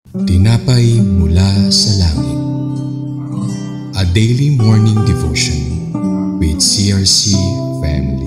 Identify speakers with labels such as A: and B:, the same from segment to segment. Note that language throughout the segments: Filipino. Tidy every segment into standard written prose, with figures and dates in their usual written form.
A: Tinapay mula sa langit. A daily morning devotion with CRC family.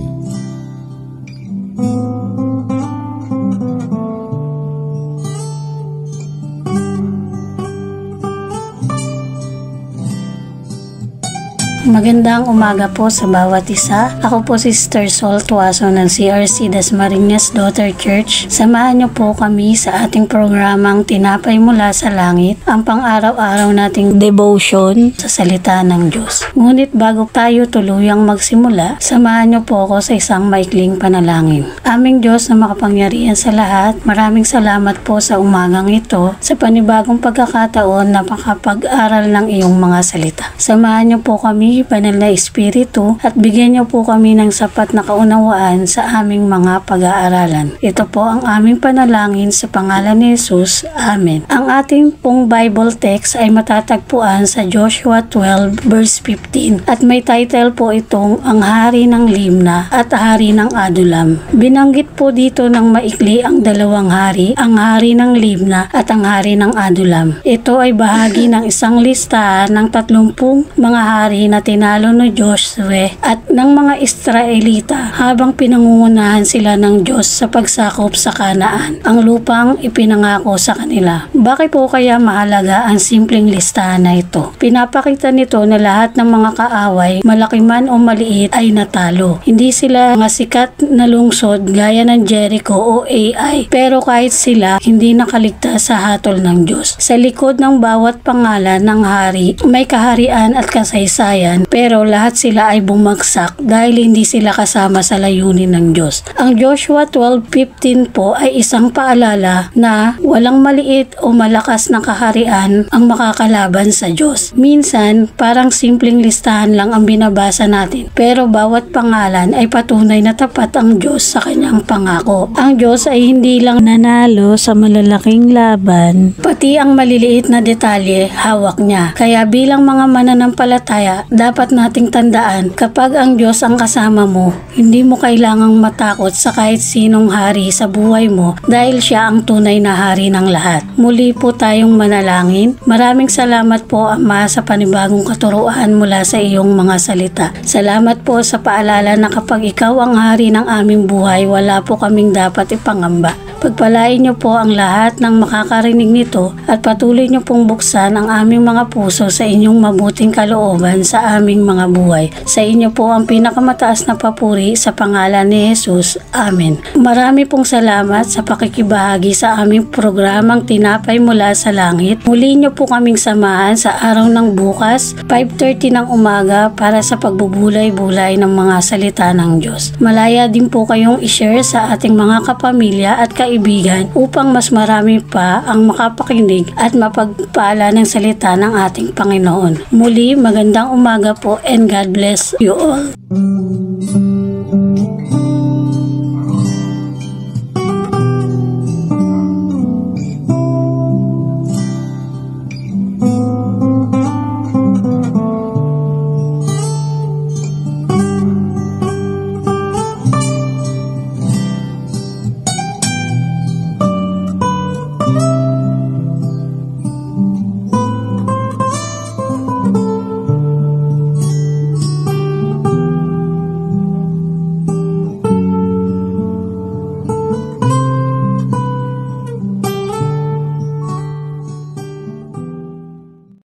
B: Magandang umaga po sa bawat isa. Ako po si Sister Sol Tuaso ng CRC Dasmariñas Daughter Church. Samahan niyo po kami sa ating programang Tinapay Mula sa Langit, ang pang-araw-araw nating devotion sa salita ng Diyos. Ngunit bago tayo tuluyang magsimula, samahan niyo po ako sa isang maikling panalangin. Aming Diyos na makapangyarihan sa lahat, maraming salamat po sa umagang ito sa panibagong pagkakataon na makapag-aral ng iyong mga salita. Samahan niyo po kami, Banal na Espiritu, at bigyan niyo po kami ng sapat na kaunawaan sa aming mga pag-aaralan. Ito po ang aming panalangin sa pangalan ni Jesus. Amen. Ang ating pong Bible text ay matatagpuan sa Joshua 12 verse 15 at may title po itong Ang Hari ng Libna at Hari ng Adulam. Binanggit po dito ng maikli ang dalawang hari, ang Hari ng Libna at ang Hari ng Adulam. Ito ay bahagi ng isang listahan ng 30 mga hari na tinalo ni Joshua at ng mga Israelita habang pinangungunahan sila ng Diyos sa pagsakop sa Kanaan, ang lupang ipinangako sa kanila. Bakit po kaya mahalaga ang simpleng listahan na ito? Pinapakita nito na lahat ng mga kaaway, malaki man o maliit, ay natalo. Hindi sila mga sikat na lungsod gaya ng Jericho o Ai, pero kahit sila, hindi nakaligtas sa hatol ng Diyos. Sa likod ng bawat pangalan ng hari, may kaharian at kasaysayan, pero lahat sila ay bumagsak dahil hindi sila kasama sa layunin ng Diyos. Ang Joshua 12:15 po ay isang paalala na walang maliit o malakas na kaharian ang makakalaban sa Diyos. Minsan, parang simpleng listahan lang ang binabasa natin, pero bawat pangalan ay patunay na tapat ang Diyos sa kanyang pangako. Ang Diyos ay hindi lang nanalo sa malalaking laban, pati ang maliliit na detalye hawak niya. Kaya bilang mga mananampalataya, dapat nating tandaan, kapag ang Diyos ang kasama mo, hindi mo kailangang matakot sa kahit sinong hari sa buhay mo dahil siya ang tunay na hari ng lahat. Muli po tayong manalangin. Maraming salamat po, Ama, sa panibagong katuruan mula sa iyong mga salita. Salamat po sa paalala na kapag ikaw ang hari ng aming buhay, wala po kaming dapat ipangamba. Pagpalain niyo po ang lahat ng makakarinig nito at patuloy niyo pong buksan ang aming mga puso sa inyong mabuting kalooban sa aming mga buhay. Sa inyo po ang pinakamataas na papuri sa pangalan ni Jesus. Amen. Marami pong salamat sa pakikibahagi sa aming programang Tinapay Mula sa Langit. Muli niyo po kaming samahan sa araw ng bukas, 5:30 ng umaga para sa pagbubulay-bulay ng mga salita ng Diyos. Malaya din po kayong i-share sa ating mga kapamilya at kaibigan upang mas marami pa ang makapakinig at mapagpala ng salita ng ating Panginoon. Muli, magandang umaga po and God bless you all.